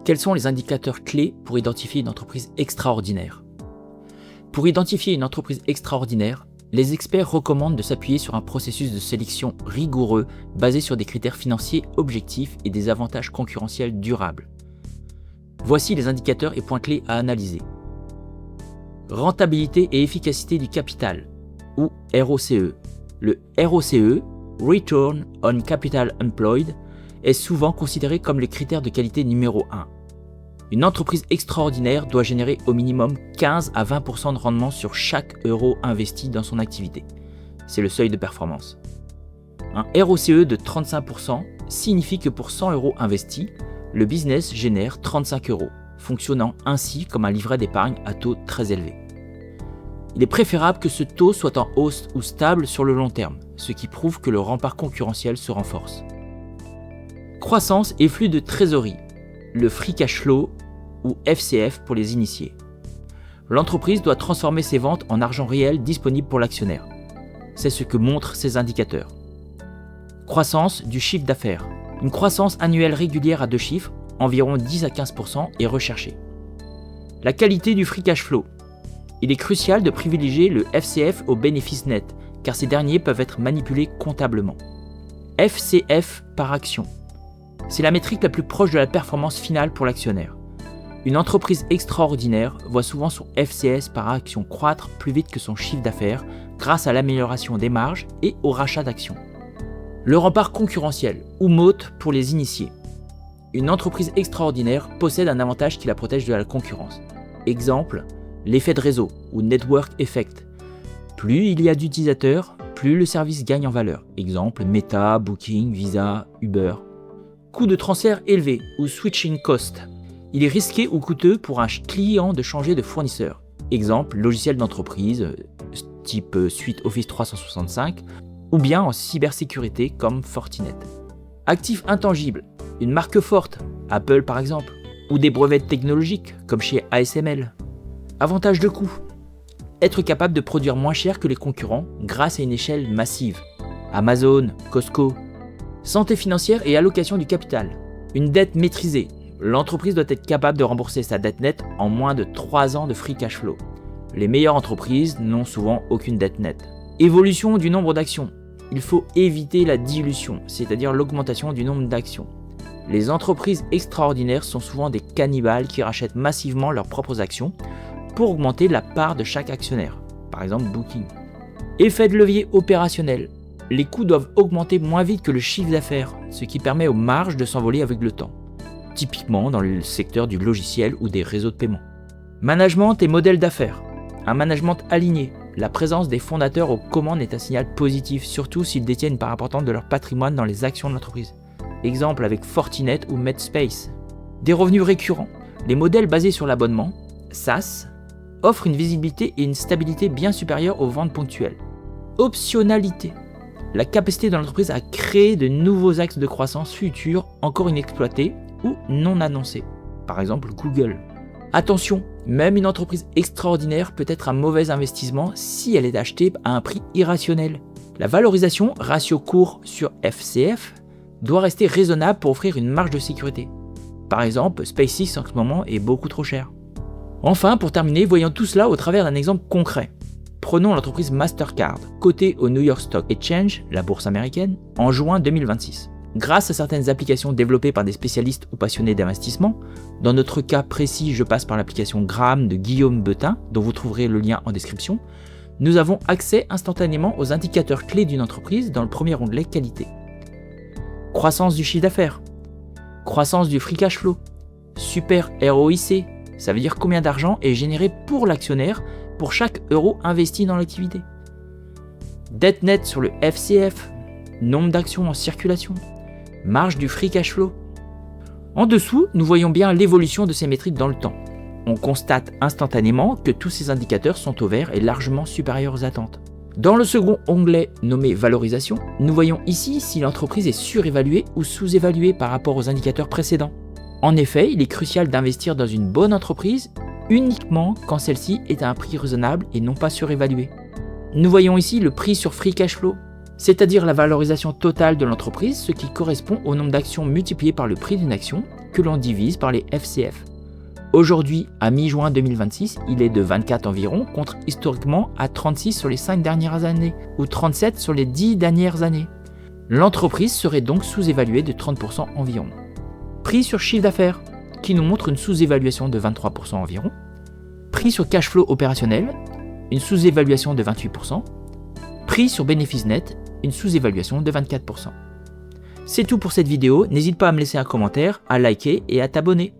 Quels sont les indicateurs clés pour identifier une entreprise extraordinaire ? Pour identifier une entreprise extraordinaire, les experts recommandent de s'appuyer sur un processus de sélection rigoureux basé sur des critères financiers objectifs et des avantages concurrentiels durables. Voici les indicateurs et points clés à analyser. Rentabilité et efficacité du capital, ou ROCE. Le ROCE, Return on Capital Employed, est souvent considéré comme le critère de qualité numéro 1. Une entreprise extraordinaire doit générer au minimum 15 à 20% de rendement sur chaque euro investi dans son activité. C'est le seuil de performance. Un ROCE de 35% signifie que pour 100 euros investis, le business génère 35 euros, fonctionnant ainsi comme un livret d'épargne à taux très élevé. Il est préférable que ce taux soit en hausse ou stable sur le long terme, ce qui prouve que le rempart concurrentiel se renforce. Croissance et flux de trésorerie, le free cash flow ou FCF pour les initiés. L'entreprise doit transformer ses ventes en argent réel disponible pour l'actionnaire. C'est ce que montrent ces indicateurs. Croissance du chiffre d'affaires. Une croissance annuelle régulière à 2 chiffres, environ 10 à 15%, est recherchée. La qualité du free cash flow. Il est crucial de privilégier le FCF au bénéfice net, car ces derniers peuvent être manipulés comptablement. FCF par action. C'est la métrique la plus proche de la performance finale pour l'actionnaire. Une entreprise extraordinaire voit souvent son FCS par action croître plus vite que son chiffre d'affaires grâce à l'amélioration des marges et au rachat d'actions. Le rempart concurrentiel, ou MOAT pour les initiés. Une entreprise extraordinaire possède un avantage qui la protège de la concurrence. Exemple, l'effet de réseau ou network effect. Plus il y a d'utilisateurs, plus le service gagne en valeur. Exemple, Meta, Booking, Visa, Uber. Coût de transfert élevé ou switching cost. Il est risqué ou coûteux pour un client de changer de fournisseur. Exemple, logiciel d'entreprise, type suite Office 365, ou bien en cybersécurité comme Fortinet. Actifs intangibles, une marque forte, Apple par exemple, ou des brevets technologiques comme chez ASML. Avantage de coût, être capable de produire moins cher que les concurrents grâce à une échelle massive. Amazon, Costco. Santé financière et allocation du capital. Une dette maîtrisée. L'entreprise doit être capable de rembourser sa dette nette en moins de 3 ans de free cash flow. Les meilleures entreprises n'ont souvent aucune dette nette. Évolution du nombre d'actions. Il faut éviter la dilution, c'est-à-dire l'augmentation du nombre d'actions. Les entreprises extraordinaires sont souvent des cannibales qui rachètent massivement leurs propres actions pour augmenter la part de chaque actionnaire. Par exemple, Booking. Effet de levier opérationnel. Les coûts doivent augmenter moins vite que le chiffre d'affaires, ce qui permet aux marges de s'envoler avec le temps. Typiquement dans le secteur du logiciel ou des réseaux de paiement. Management et modèle d'affaires. Un management aligné. La présence des fondateurs aux commandes est un signal positif, surtout s'ils détiennent une part importante de leur patrimoine dans les actions de l'entreprise. Exemple avec Fortinet ou Medspace. Des revenus récurrents. Les modèles basés sur l'abonnement, SaaS, offrent une visibilité et une stabilité bien supérieures aux ventes ponctuelles. Optionnalité. La capacité de l'entreprise à créer de nouveaux axes de croissance futurs encore inexploités ou non annoncés. Par exemple Google. Attention, même une entreprise extraordinaire peut être un mauvais investissement si elle est achetée à un prix irrationnel. La valorisation, ratio cours sur FCF, doit rester raisonnable pour offrir une marge de sécurité. Par exemple, SpaceX en ce moment est beaucoup trop cher. Enfin, pour terminer, voyons tout cela au travers d'un exemple concret. Prenons l'entreprise Mastercard, cotée au New York Stock Exchange, la bourse américaine, en juin 2026. Grâce à certaines applications développées par des spécialistes ou passionnés d'investissement, dans notre cas précis, je passe par l'application Gram de Guillaume Betin, dont vous trouverez le lien en description, nous avons accès instantanément aux indicateurs clés d'une entreprise dans le premier onglet Qualité. Croissance du chiffre d'affaires, croissance du free cash flow, super ROIC, ça veut dire combien d'argent est généré pour l'actionnaire pour chaque euro investi dans l'activité. Dette nette sur le FCF, nombre d'actions en circulation, marge du free cash flow. En dessous, nous voyons bien l'évolution de ces métriques dans le temps. On constate instantanément que tous ces indicateurs sont au vert et largement supérieurs aux attentes. Dans le second onglet nommé Valorisation, nous voyons ici si l'entreprise est surévaluée ou sous-évaluée par rapport aux indicateurs précédents. En effet, il est crucial d'investir dans une bonne entreprise uniquement quand celle-ci est à un prix raisonnable et non pas surévaluée. Nous voyons ici le prix sur free cash flow, c'est-à-dire la valorisation totale de l'entreprise, ce qui correspond au nombre d'actions multiplié par le prix d'une action, que l'on divise par les FCF. Aujourd'hui, à mi-juin 2026, il est de 24 environ, contre historiquement à 36 sur les 5 dernières années, ou 37 sur les 10 dernières années. L'entreprise serait donc sous-évaluée de 30% environ. Prix sur chiffre d'affaires, qui nous montre une sous-évaluation de 23% environ. Prix sur cash flow opérationnel, une sous-évaluation de 28%. Prix sur bénéfice net, une sous-évaluation de 24%. C'est tout pour cette vidéo, n'hésite pas à me laisser un commentaire, à liker et à t'abonner.